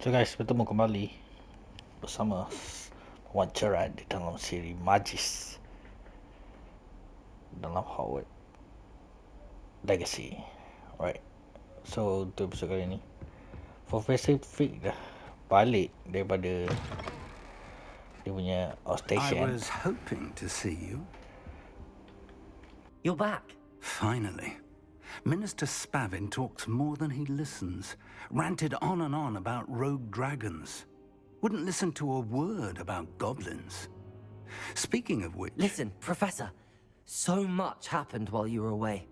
So guys, bertemu kembali bersama wawancara di dalam siri Magis dalam Hogwarts Legacy. Alright, so untuk episode kali ni Professor Fig dah balik daripada dia punya I outstation. was hoping to see you. You're back. Finally. Minister Spavin talks more than he listens. Ranted on and on about rogue dragons. Wouldn't listen to a word about goblins. Speaking of which... Listen, Professor. So much happened while you were away.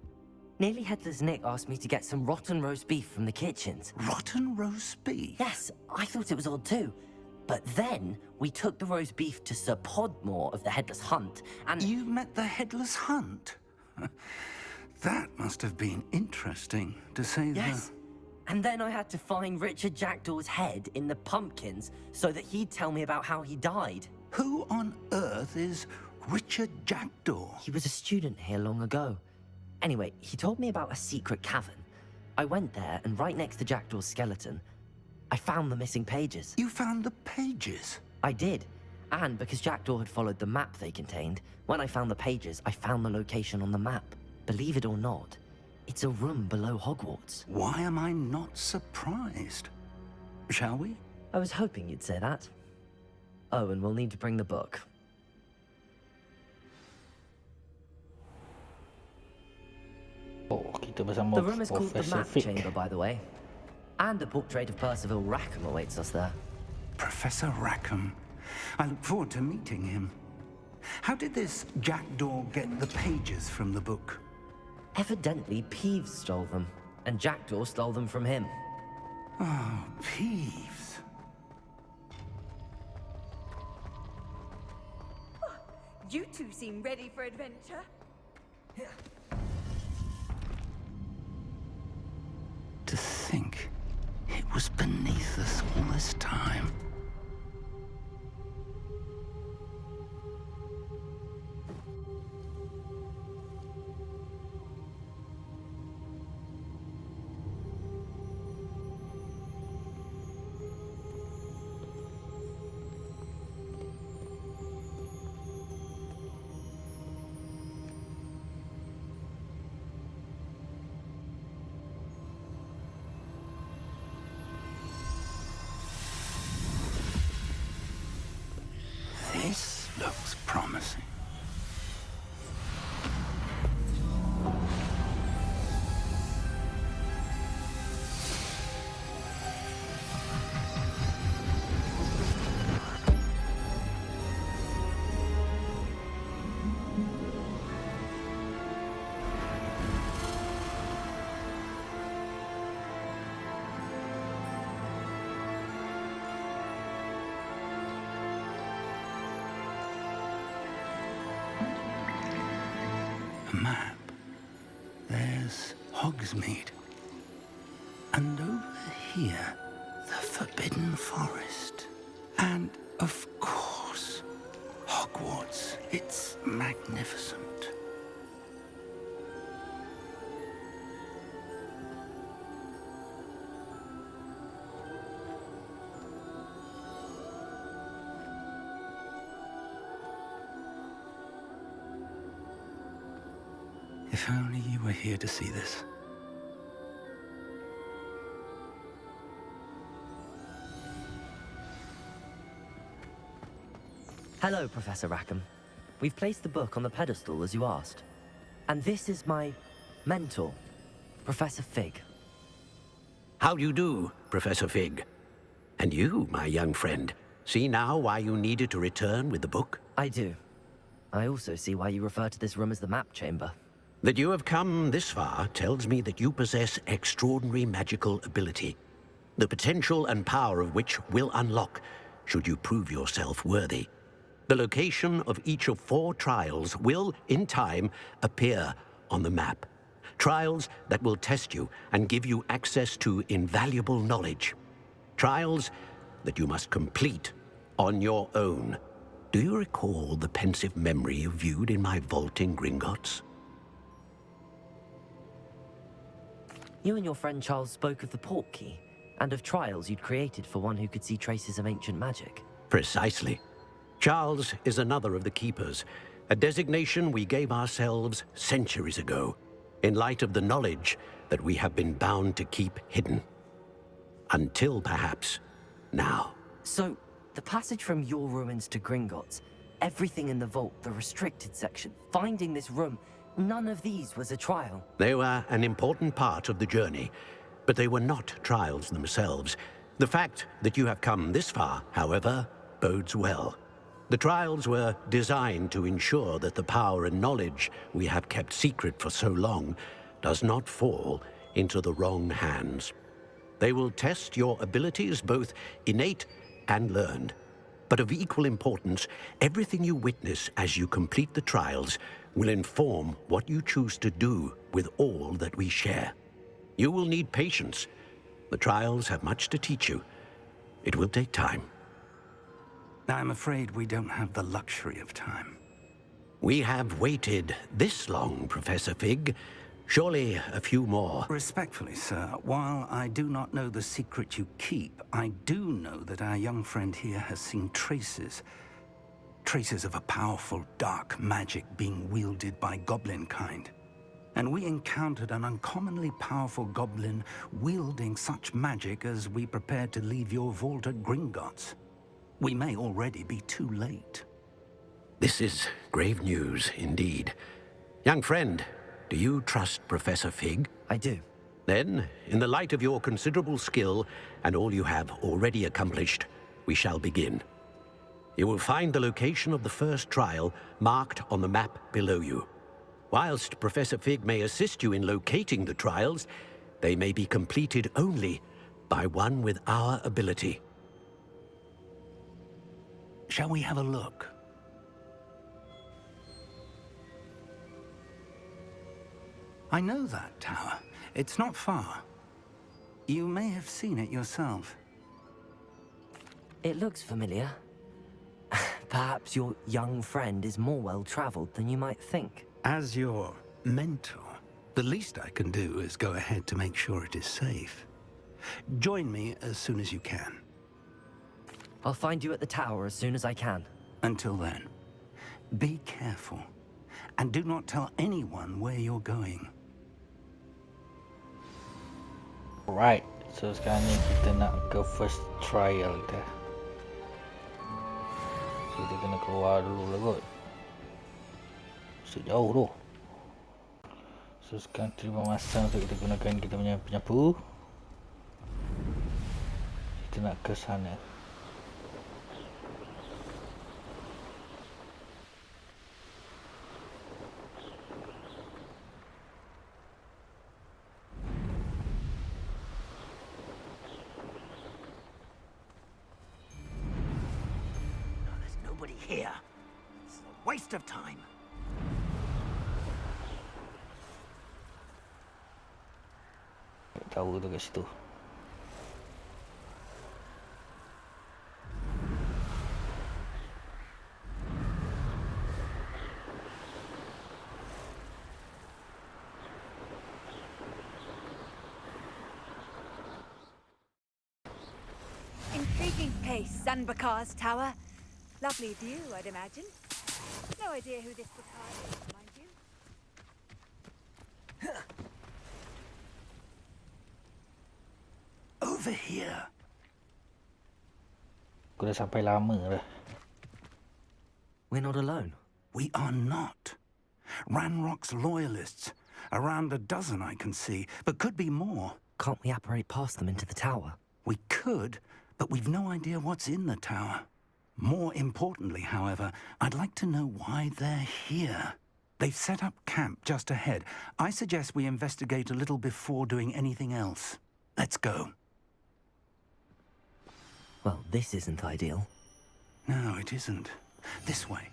Nearly Headless Nick asked me to get some rotten roast beef from the kitchens. Rotten roast beef? Yes, I thought it was odd too. But then we took the roast beef to Sir Podmore of the Headless Hunt, and... You met the Headless Hunt? That must have been interesting, to say Yes. the... And then I had to find Richard Jackdaw's head in the pumpkins so that he'd tell me about how he died. Who on earth is Richard Jackdaw? He was a student here long ago. Anyway, he told me about a secret cavern. I went there, and right next to Jackdaw's skeleton, I found the missing pages. You found the pages? I did. And because Jackdaw had followed the map they contained, when I found the pages, I found the location on the map. Believe it or not, it's a room below Hogwarts. Why am I not surprised? Shall we? I was hoping you'd say that. Oh, and we'll need to bring the book. Oh, kita bersama The room is called the Professor Map Fig. Chamber, by the way. And a portrait of Percival Rackham awaits us there. Professor Rackham. I look forward to meeting him. How did this Jackdaw get the pages from the book? Evidently, Peeves stole them, and Jackdaw stole them from him. Oh, Peeves. You two seem ready for adventure. To think it was beneath us all this time. This looks promising. A map. There's Hogsmeade. And over here, the Forbidden Forest. And, of course, Hogwarts. It's magnificent. If only you were here to see this. Hello, Professor Rackham. We've placed the book on the pedestal as you asked. And this is my mentor, Professor Fig. How do you do, Professor Fig? And you, my young friend, see now why you needed to return with the book? I do. I also see why you refer to this room as the Map Chamber. That you have come this far tells me that you possess extraordinary magical ability, the potential and power of which will unlock should you prove yourself worthy. The location of each of 4 trials will, in time, appear on the map. Trials that will test you and give you access to invaluable knowledge. Trials that you must complete on your own. Do you recall the pensive memory you viewed in my vault in Gringotts? You and your friend Charles spoke of the port key, And of trials you'd created for one who could see traces of ancient magic. Precisely. Charles is another of the Keepers, a designation we gave ourselves centuries ago, in light of the knowledge that we have been bound to keep hidden. Until perhaps now. So, the passage from your ruins to Gringotts, everything in the vault, the restricted section, finding this room, none of these was a trial. They were an important part of the journey, but they were not trials themselves. The fact that you have come this far, however, bodes well. The trials were designed to ensure that the power and knowledge we have kept secret for so long does not fall into the wrong hands. They will test your abilities, both innate and learned. But of equal importance, everything you witness as you complete the trials will inform what you choose to do with all that we share. You will need patience. The trials have much to teach you. It will take time. I'm afraid we don't have the luxury of time. We have waited this long, Professor Fig. Surely a few more. Respectfully, sir, while I do not know the secret you keep, I do know that our young friend here has seen traces. Traces of a powerful dark magic being wielded by goblin kind. And we encountered an uncommonly powerful goblin wielding such magic as we prepared to leave your vault at Gringotts. We may already be too late. This is grave news indeed. Young friend, do you trust Professor Fig? I do. Then, in the light of your considerable skill and all you have already accomplished, we shall begin. You will find the location of the first trial marked on the map below you. Whilst Professor Fig may assist you in locating the trials, they may be completed only by one with our ability. Shall we have a look? I know that tower. It's not far. You may have seen it yourself. It looks familiar. Perhaps your young friend is more well-traveled than you might think. As your mentor, the least I can do is go ahead to make sure it is safe. Join me as soon as you can. I'll find you at the tower as soon as I can. Until then, be careful. And do not tell anyone where you're going. Right, so sekarang ni kita nak ke first trial dah. So kita kena keluar dulu lah kot. Sejauh tu. So sekarang terima masa untuk kita gunakan kita punya penyapu. Kita nak ke sana. Here. It's a waste of time. Tahu tu kat situ. Intriguing place, Sanbakar's tower. Lovely view, I'd imagine. No idea who this Bakar is, mind you. Over here. Aku dah sampai lama dah. We're not alone. We are not. Ranrock's loyalists. Around a dozen I can see, but could be more. Can't we apparate past them into the tower? We could, but we've no idea what's in the tower. More importantly, however, I'd like to know why they're here. They've set up camp just ahead. I suggest we investigate a little before doing anything else. Let's go. Well, this isn't ideal. No, it isn't. This way.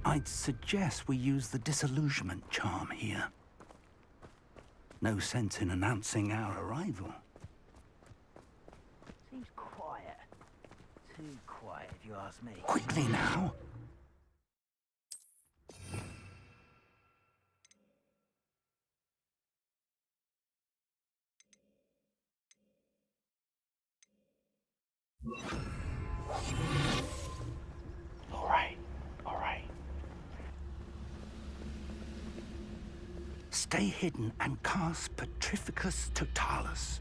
I'd suggest we use the disillusionment charm here. No sense in announcing our arrival. Seems quiet. Too quiet, if you ask me. Quickly now. Stay hidden and cast Petrificus Totalis.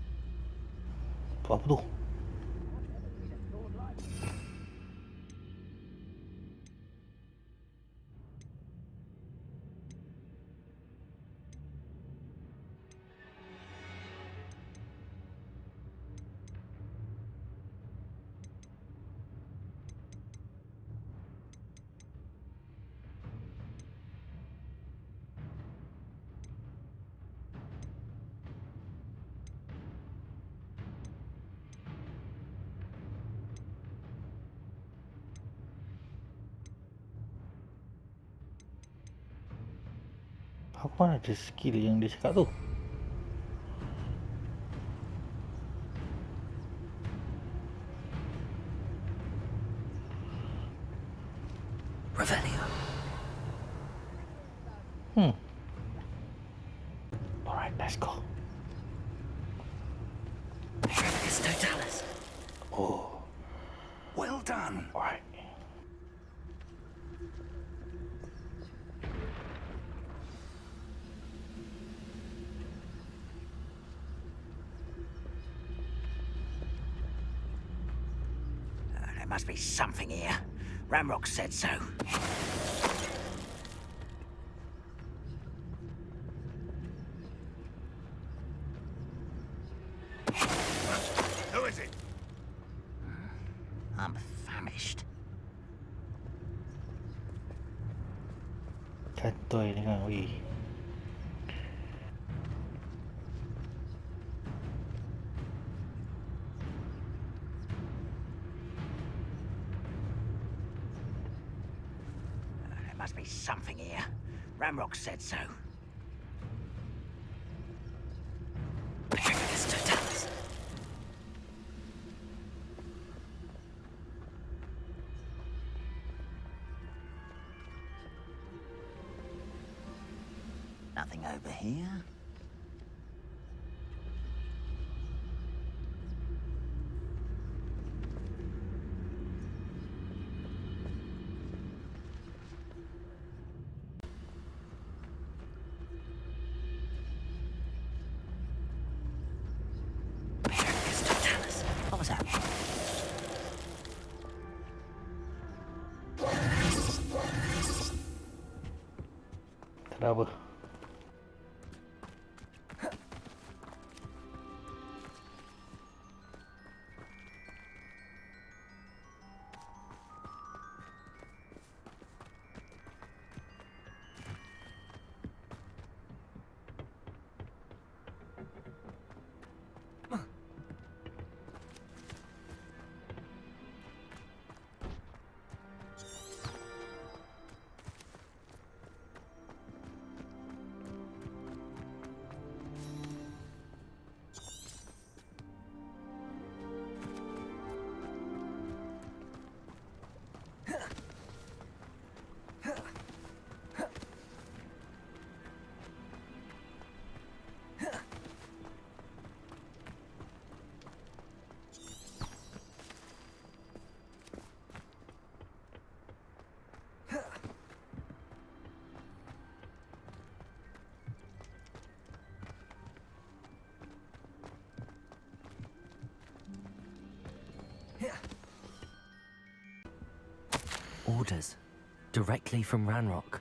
Apa tu? Apa ada skill yang dia cakap tu? Revelio. Alright, let's go. Petrificus Totalis. Oh, Well done. alright. There must be something here. Ramrock said so. Who is it? I'm famished. Kantoi dengan weh. There must be something here. Ramrock said so. Petrificus Totalis. Nothing over here. Petrificus Totalis. What was that? Tak ada apa. Orders. Directly from Ranrock.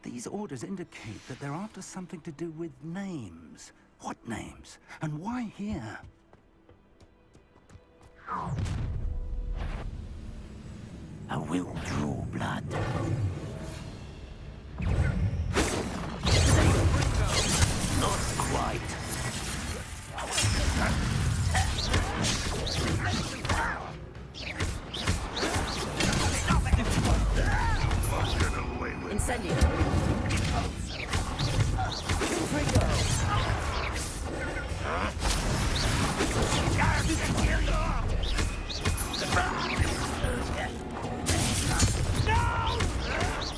These orders indicate that they're after something to do with names. What names? And why here? A will draw blood. Not quite. Incendio.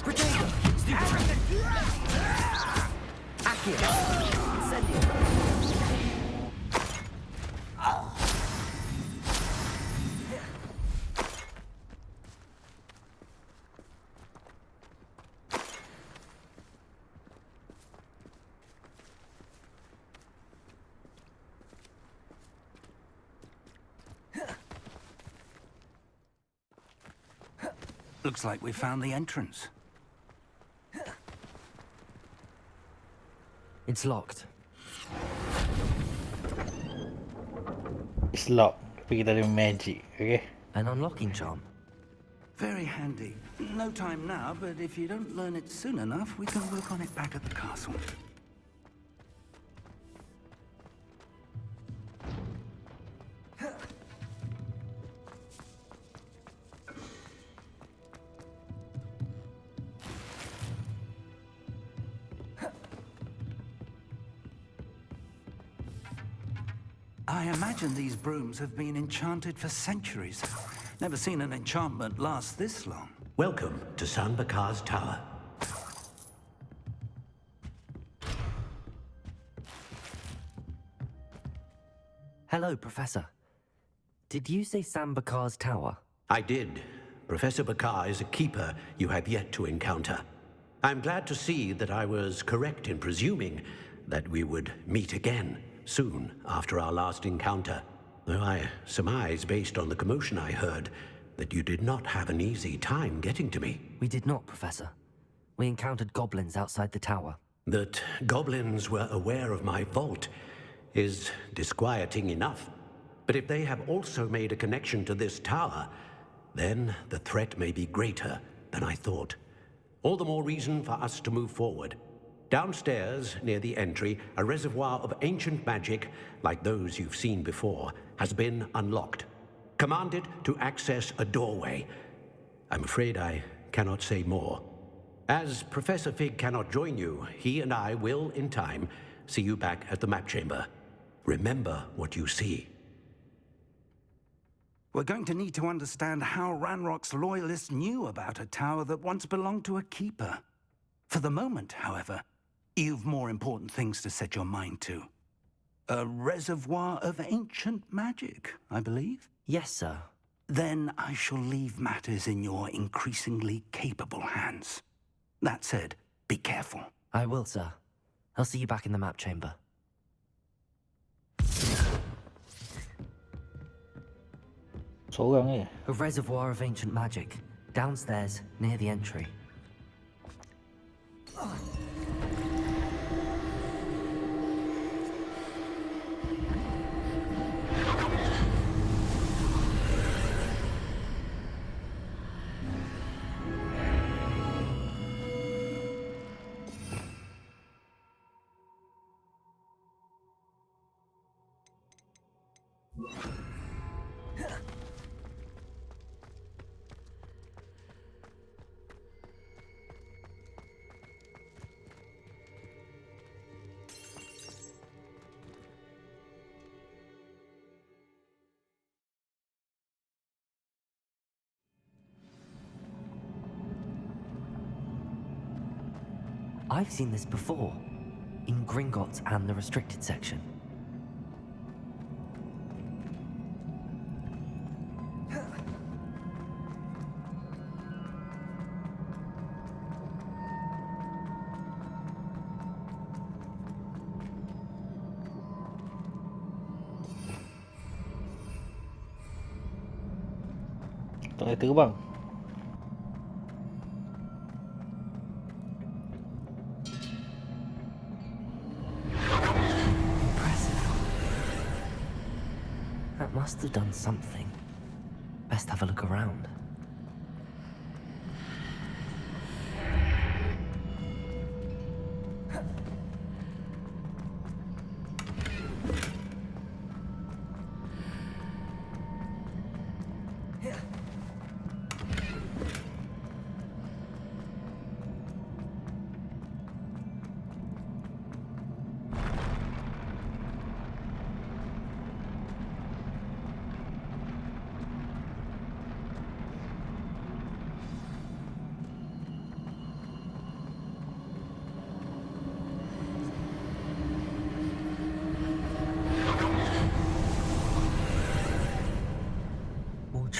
Potato. Accio. Incendio. Looks like we found the entrance. It's locked. It's locked. Tapi kita ada magic, okay? An unlocking charm. Very handy. No time now, but if you don't learn it soon enough, we can work on it back at the castle. I imagine these brooms have been enchanted for centuries. Never seen an enchantment last this long. Welcome to San Bakar's Tower. Hello, Professor. Did you say Sam Bakar's tower? I did. Professor Bakar is a keeper you have yet to encounter. I'm glad to see that I was correct in presuming that we would meet again soon after our last encounter. Though I surmise, based on the commotion I heard, that you did not have an easy time getting to me. We did not, Professor. We encountered goblins outside the tower. That goblins were aware of my vault is disquieting enough. But if they have also made a connection to this tower, then the threat may be greater than I thought. All the more reason for us to move forward. Downstairs, near the entry, a reservoir of ancient magic, like those you've seen before, has been unlocked. Commanded to access a doorway. I'm afraid I cannot say more. As Professor Fig cannot join you, he and I will, in time, see you back at the map chamber. Remember what you see. We're going to need to understand how Ranrock's loyalists knew about a tower that once belonged to a keeper. For the moment, however, you've more important things to set your mind to. A reservoir of ancient magic, I believe? Yes, sir. Then I shall leave matters in your increasingly capable hands. That said, be careful. I will, sir. I'll see you back in the map chamber. Seorang je. A reservoir of ancient magic. Downstairs, near the entry. I've seen this before, in Gringotts and the restricted section. Tak boleh terbang. Impressive. That must have done something. Best have a look around.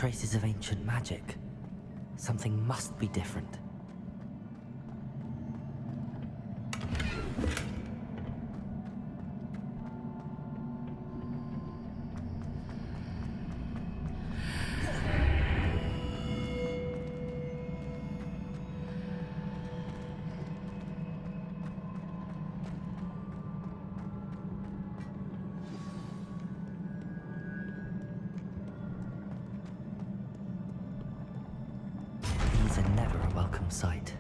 Traces of ancient magic. Something must be different. never a welcome sight.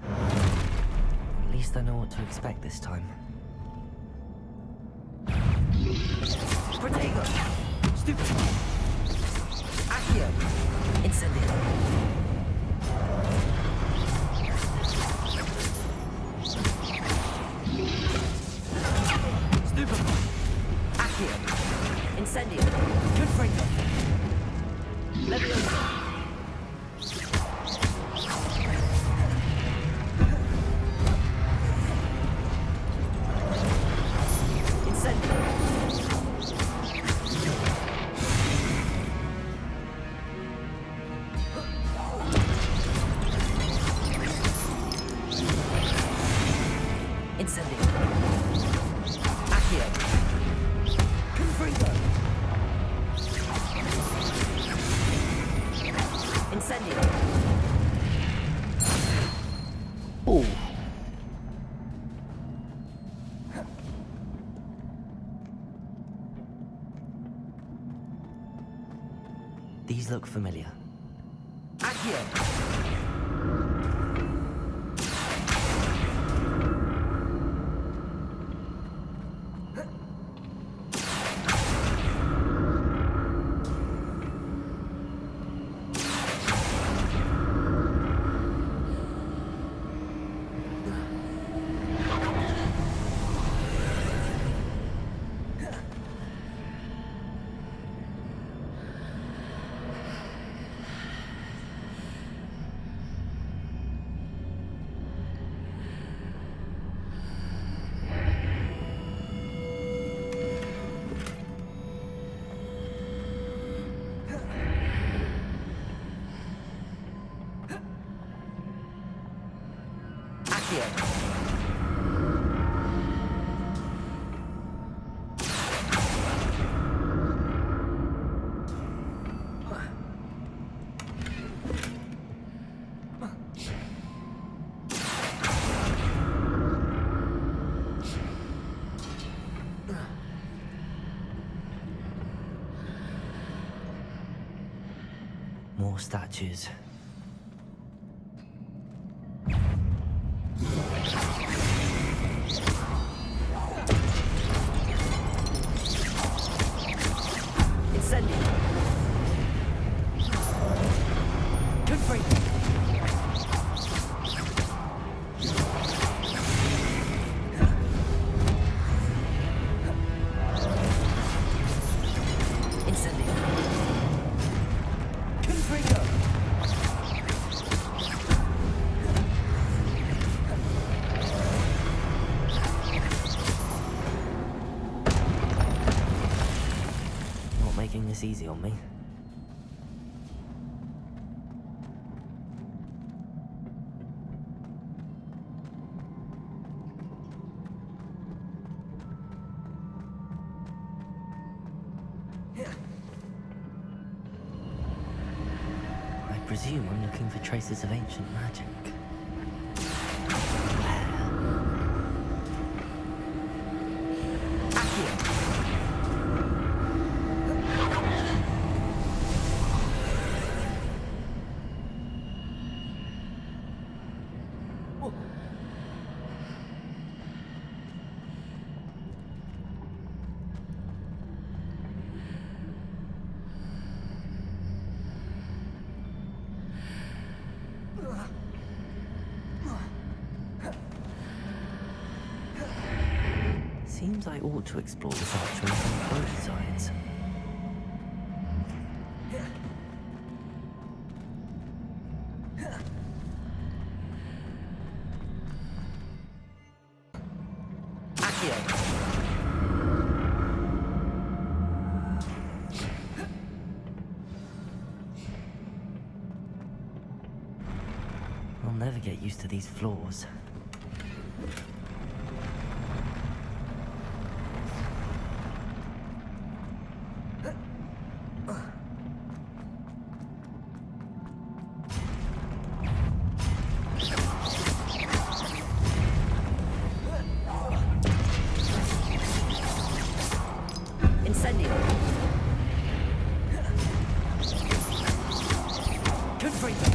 At least I know what to expect this time. Protego! Stupid! Accio! Incendio! Stupid! Accio! Incendio! Confringo! Leviosa! Oh. These look familiar. Accio! More statues. Incendio. Confringo. Incendio. Confringo. Not making this easy on me. I presume I'm looking for traces of ancient magic. Seems I ought to explore this archway from both sides. I'll never get used to these floors. Incendio. Confringo.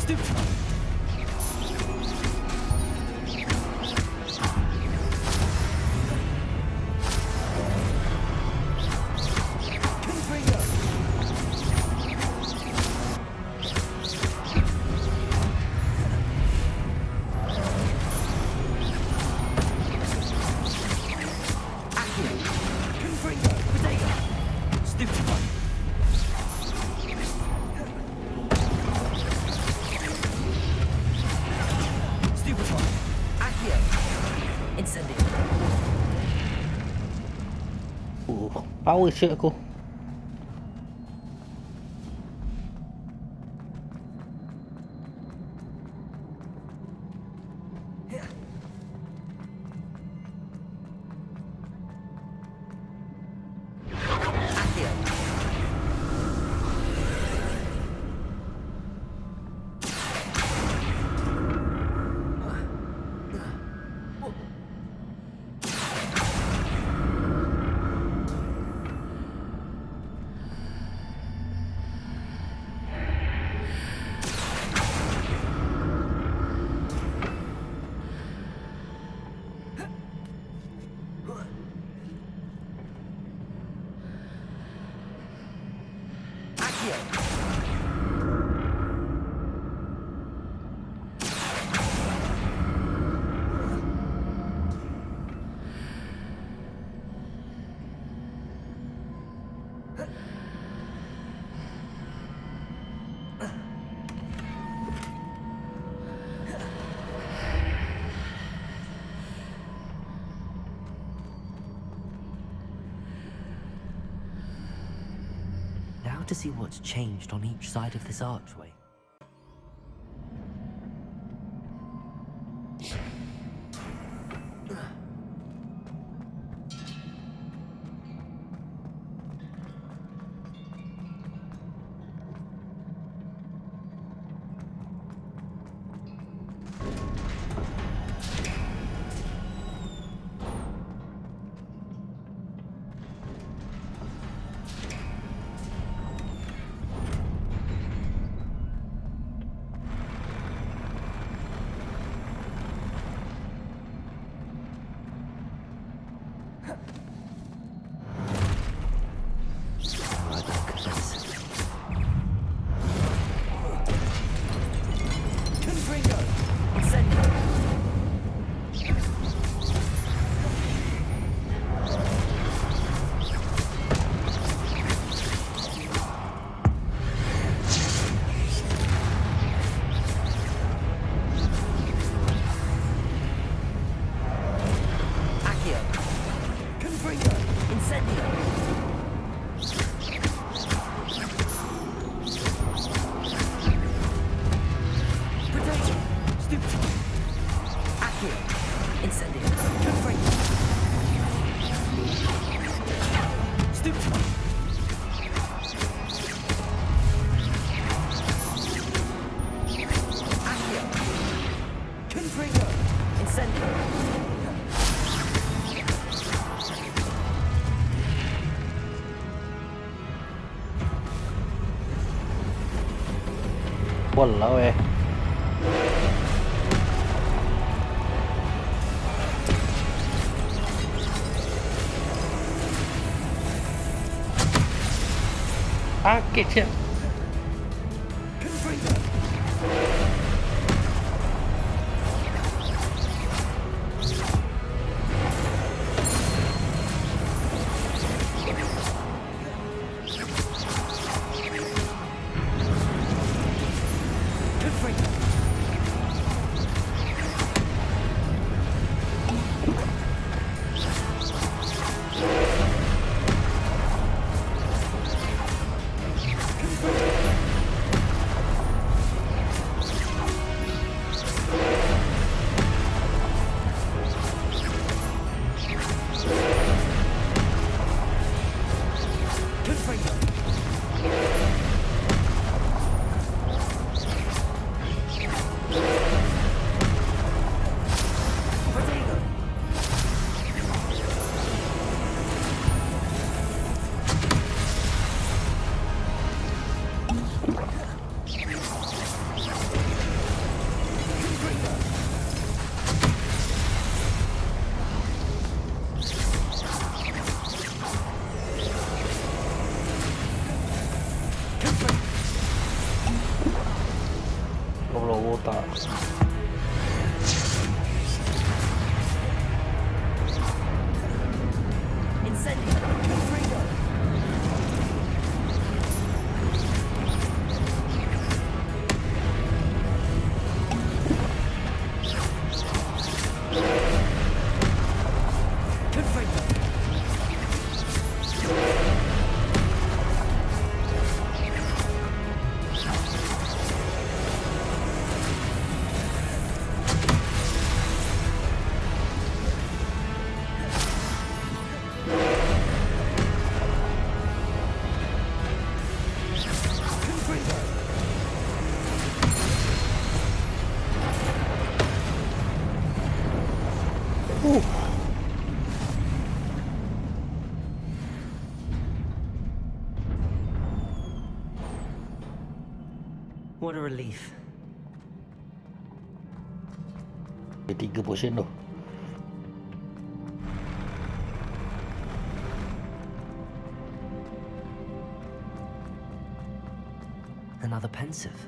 Stupid. Power shirt aku. Now to see what's changed on each side of this archway. Walau sakit siap. Pulau otak. Incendio! Freedom! Confringo! What a relief. Ada 3 portion tu. Another pensive.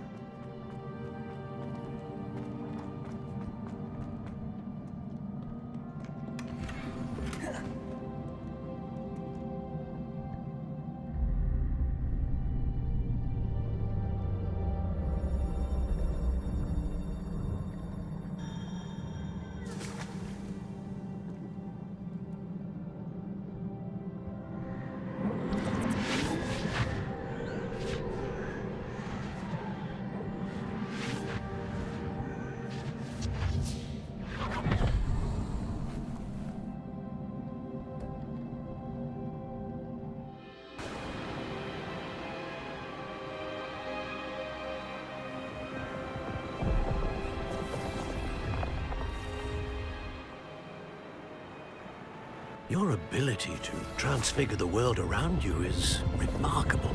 Your ability to transfigure the world around you is remarkable.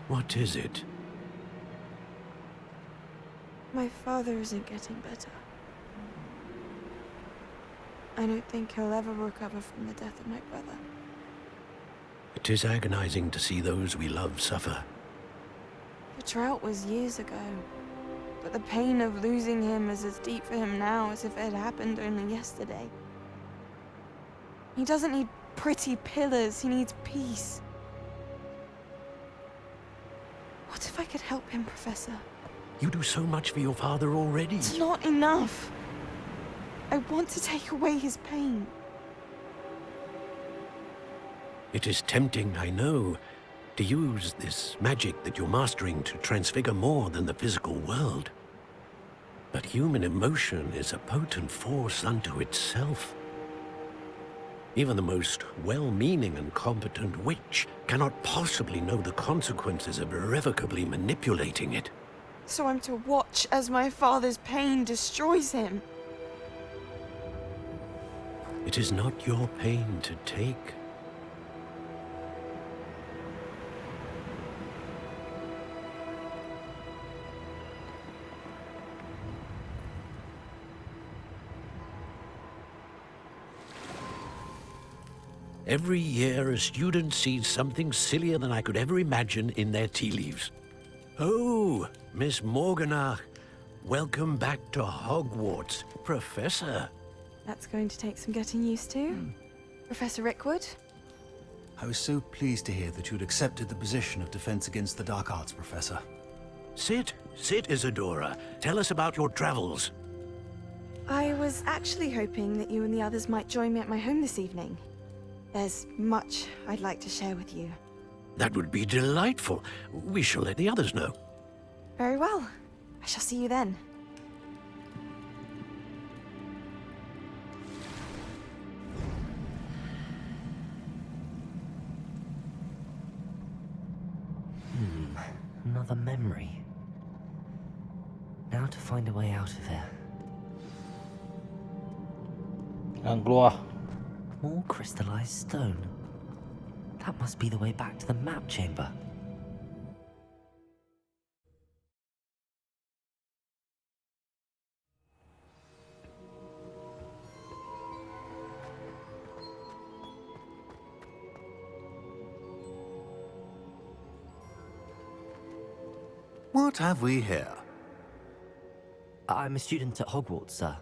What is it? My father isn't getting better. I don't think he'll ever recover from the death of my brother. It is agonizing to see those we love suffer. The drought was years ago, but the pain of losing him is as deep for him now as if it had happened only yesterday. He doesn't need pretty pillars, he needs peace. What if I could help him, Professor? You do so much for your father already. It's not enough. I want to take away his pain. It is tempting, I know, to use this magic that you're mastering to transfigure more than the physical world. But human emotion is a potent force unto itself. Even the most well-meaning and competent witch cannot possibly know the consequences of irrevocably manipulating it. So I'm to watch as my father's pain destroys him. It is not your pain to take. Every year, a student sees something sillier than I could ever imagine in their tea leaves. Oh, Miss Morganach, welcome back to Hogwarts, Professor. That's going to take some getting used to. Professor Rickwood? I was so pleased to hear that you'd accepted the position of Defense Against the Dark Arts, Professor. Sit, Isadora. Tell us about your travels. I was actually hoping that you and the others might join me at my home this evening. There's much I'd like to share with you. That would be delightful. We shall let the others know. Very well. I shall see you then. Another memory. Now to find a way out of here. Jangan keluar. More crystallized stone. That must be the way back to the map chamber. What have we here? I'm a student at Hogwarts, sir.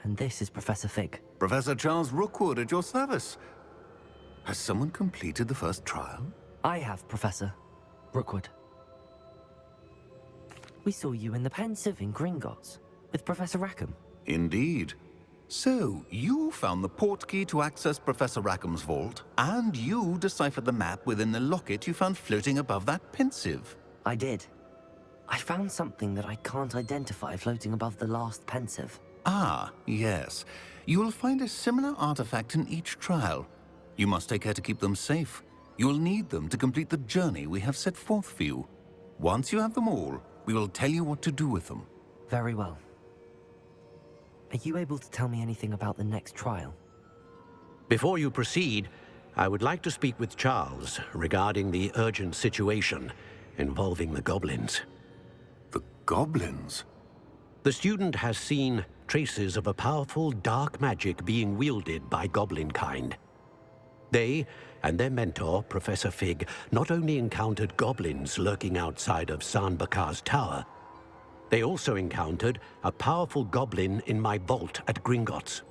And this is Professor Fig. Professor Charles Rookwood at your service. Has someone completed the first trial? I have, Professor Rookwood. We saw you in the Pensive in Gringotts with Professor Rackham. Indeed. So, you found the portkey to access Professor Rackham's vault, and you deciphered the map within the locket you found floating above that Pensive. I did. I found something that I can't identify floating above the last Pensive. Ah, yes. You will find a similar artifact in each trial. You must take care to keep them safe. You will need them to complete the journey we have set forth for you. Once you have them all, we will tell you what to do with them. Very well. Are you able to tell me anything about the next trial? Before you proceed, I would like to speak with Charles regarding the urgent situation involving the goblins. The goblins? The student has seen traces of a powerful dark magic being wielded by goblin kind. They and their mentor, Professor Fig, not only encountered goblins lurking outside of San Bakar's tower, they also encountered a powerful goblin in my vault at Gringotts.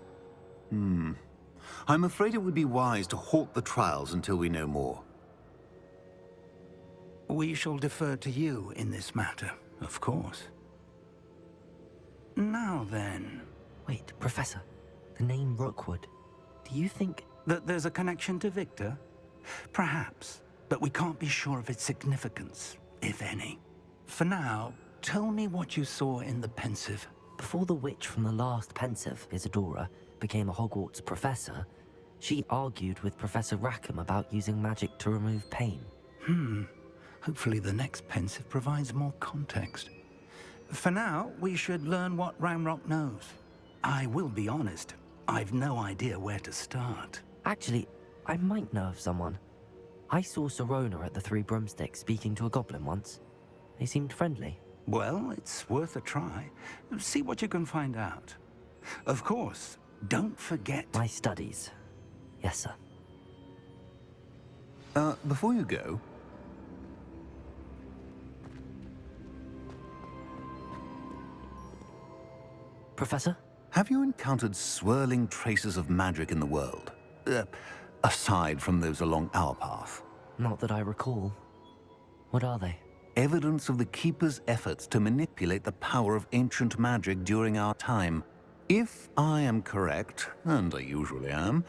I'm afraid it would be wise to halt the trials until we know more. We shall defer to you in this matter, of course. Now then... Wait, Professor. The name Rookwood. Do you think... that there's a connection to Victor? Perhaps, but we can't be sure of its significance, if any. For now, tell me what you saw in the Pensive. Before the witch from the last Pensive, Isadora, became a Hogwarts professor, she argued with Professor Rackham about using magic to remove pain. Hopefully the next Pensive provides more context. For now, we should learn what Ramrock knows. I will be honest, I've no idea where to start. Actually, I might know of someone. I saw Sirona at the Three Broomsticks speaking to a goblin once. They seemed friendly. Well, it's worth a try. See what you can find out. Of course, don't forget... My studies. Yes, sir. Before you go... Professor? Have you encountered swirling traces of magic in the world? Aside from those along our path? Not that I recall. What are they? Evidence of the Keeper's efforts to manipulate the power of ancient magic during our time. If I am correct, and I usually am,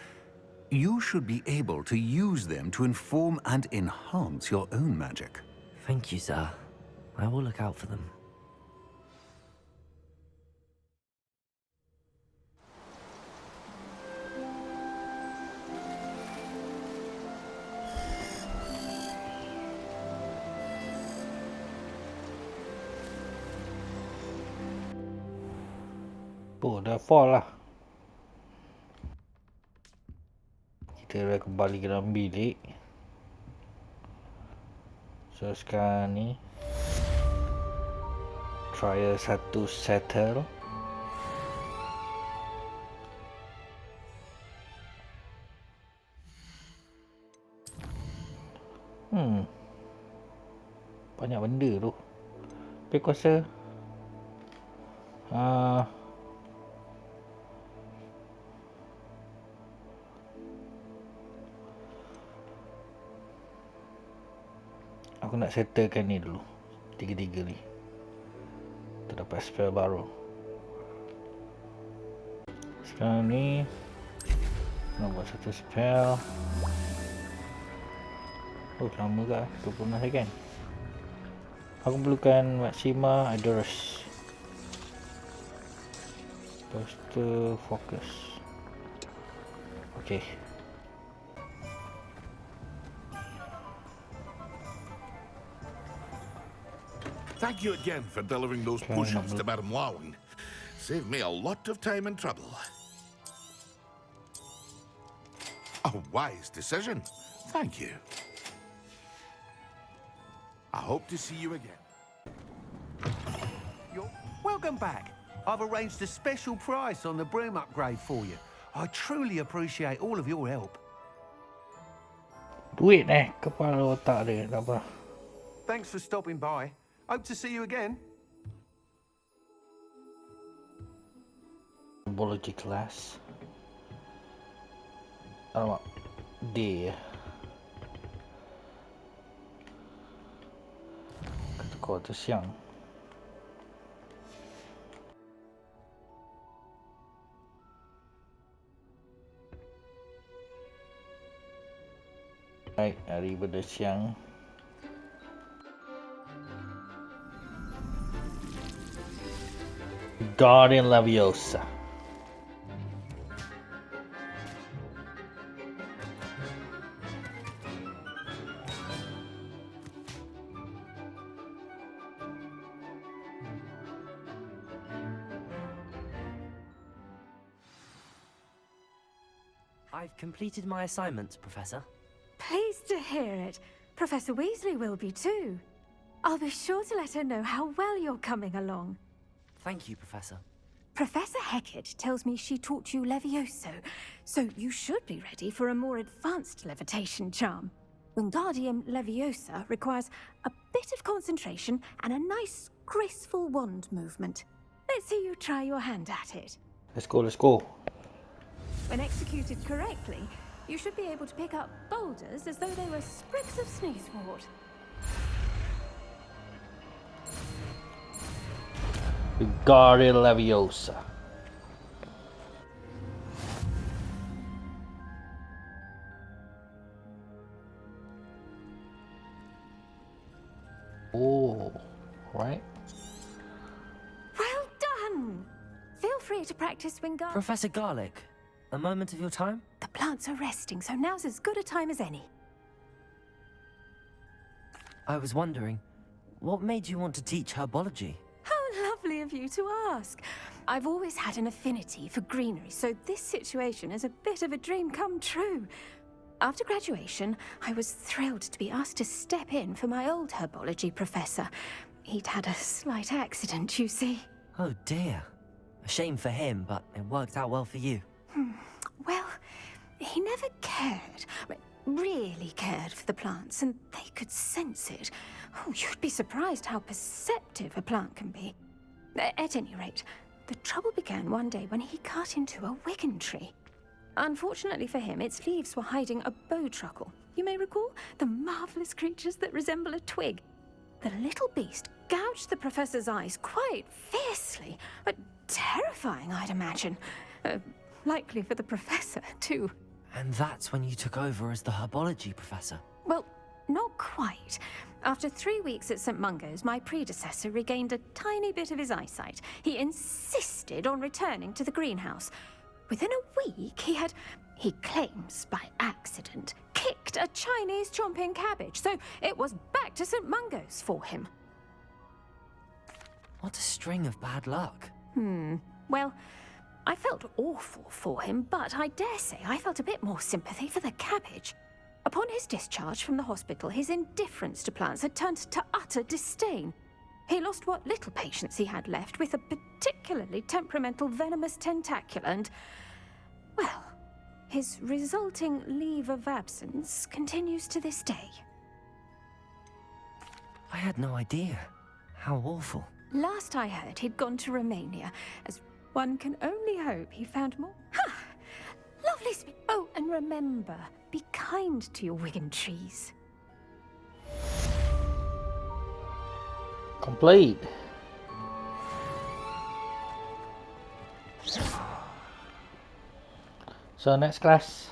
you should be able to use them to inform and enhance your own magic. Thank you, sir. I will look out for them. Oh, dah fall lah. Kita dah kembali ke dalam bilik. So sekarang ni trial 1 settle. Banyak benda tu. Tapi aku rasa aku nak settlekan ni dulu. Tiga-tiga ni. Terdapat spell baru. Sekarang ni nak buat satu spell. Oh, lama ke? 26 second. Aku perlukan Maxima Adoris. Lepas tu focus. Okay. Thank you again for delivering those potions to Madame Lawing. Saved me a lot of time and trouble. A wise decision. Thank you. I hope to see you again. Welcome back. I've arranged a special price on the broom upgrade for you. I truly appreciate all of your help. Duit kepala otak dia, tak apa. Thanks for stopping by. Hope to see you again. Biology class. Alamak. D. Kata kuartus siang. Baik, hari pada siang. Guardian Leviosa. I've completed my assignments, Professor. Pleased to hear it. Professor Weasley will be too. I'll be sure to let her know how well you're coming along. Thank you, Professor. Professor Hecat tells me she taught you Levioso, so you should be ready for a more advanced levitation charm. Wingardium Leviosa requires a bit of concentration and a nice, graceful wand movement. Let's see you try your hand at it. Let's go, let's go. When executed correctly, you should be able to pick up boulders as though they were sprigs of sneezewort. Guardian Leviosa. Oh, right. Well done! Feel free to practice Wingardium. Professor Garlick, a moment of your time? The plants are resting, so now's as good a time as any. I was wondering, what made you want to teach herbology? How lovely of you to ask. I've always had an affinity for greenery, so this situation is a bit of a dream come true. After graduation, I was thrilled to be asked to step in for my old herbology professor. He'd had a slight accident, you see. Oh dear. A shame for him, but it worked out well for you. Well, he never cared, really cared for the plants, and they could sense it. Oh, you'd be surprised how perceptive a plant can be. At any rate, the trouble began one day when he cut into a Wigan tree. Unfortunately for him, its leaves were hiding a bowtruckle. You may recall the marvelous creatures that resemble a twig. The little beast gouged the professor's eyes quite fiercely, but terrifying, I'd imagine. Likely for the professor, too. And that's when you took over as the herbology professor? Well, not quite. After 3 weeks at St. Mungo's, my predecessor regained a tiny bit of his eyesight. He insisted on returning to the greenhouse. Within a week, he claims by accident, kicked a Chinese chomping cabbage, so it was back to St. Mungo's for him. What a string of bad luck. Well, I felt awful for him, but I dare say I felt a bit more sympathy for the cabbage. Upon his discharge from the hospital, his indifference to plants had turned to utter disdain. He lost what little patience he had left with a particularly temperamental venomous tentacula and, well, his resulting leave of absence continues to this day. I had no idea. How awful. Last I heard, he'd gone to Romania, as one can only hope he found more. Ha! Lovely Oh, and remember, be kind to your Wigan trees. Complete. So next class.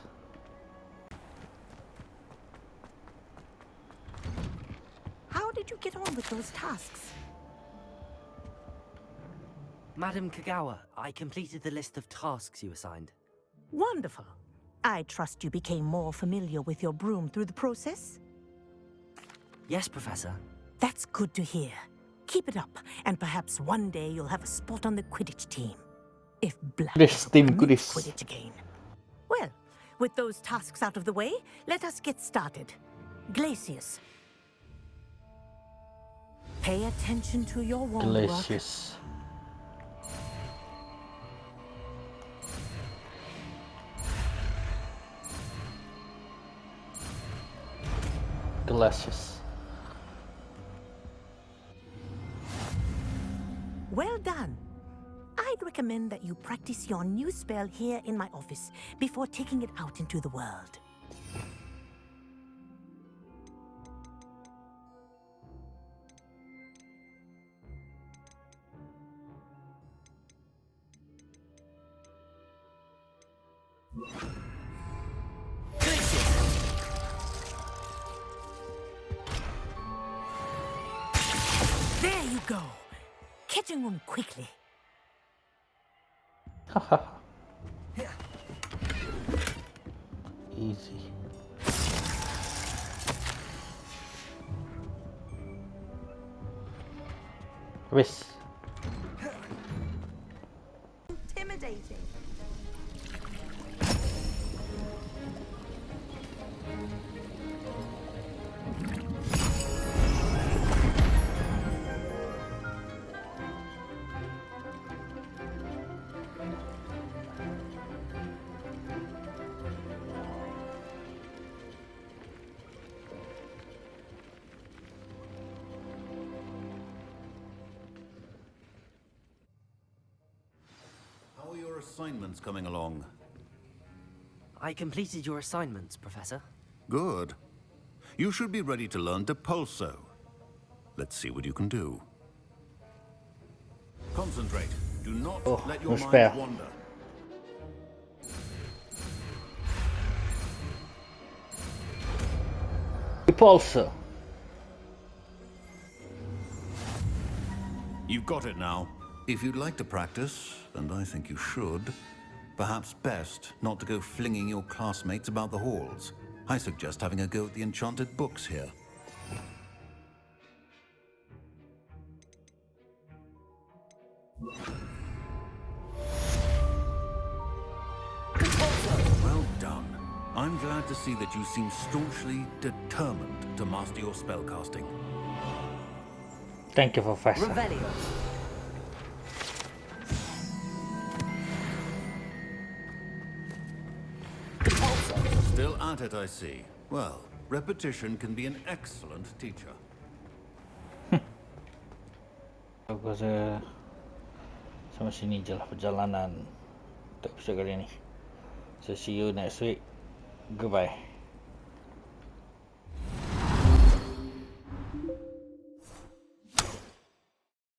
How did you get on with those tasks? Madam Kagawa, I completed the list of tasks you assigned. Wonderful. I trust you became more familiar with your broom through the process? Yes, Professor. That's good to hear. Keep it up, and perhaps one day you'll have a spot on the Quidditch team. If Black permits Quidditch again. Well, with those tasks out of the way, let us get started. Glacius. Pay attention to your wand work. Delicious. Delicious. Well done. I'd recommend that you practice your new spell here in my office before taking it out into the world. There you go. Catching them quickly. Haha. Easy. Wes. Intimidating. How are your assignments coming along? I completed your assignments, Professor. Good. You should be ready to learn Depulso. Let's see what you can do. Concentrate. Do not let your no mind spare. wander. Repulsor. You've got it now. If you'd like to practice, and I think you should, perhaps best not to go flinging your classmates about the halls. I suggest having a go at the enchanted books here. Well done. I'm glad to see that you seem staunchly determined to master your spellcasting. Thank you, Professor. Revelio. Still at it, I see. Well, repetition can be an excellent teacher. Aku rasa sampai sini je lah perjalanan untuk episode kali ni. So see you next week. Goodbye.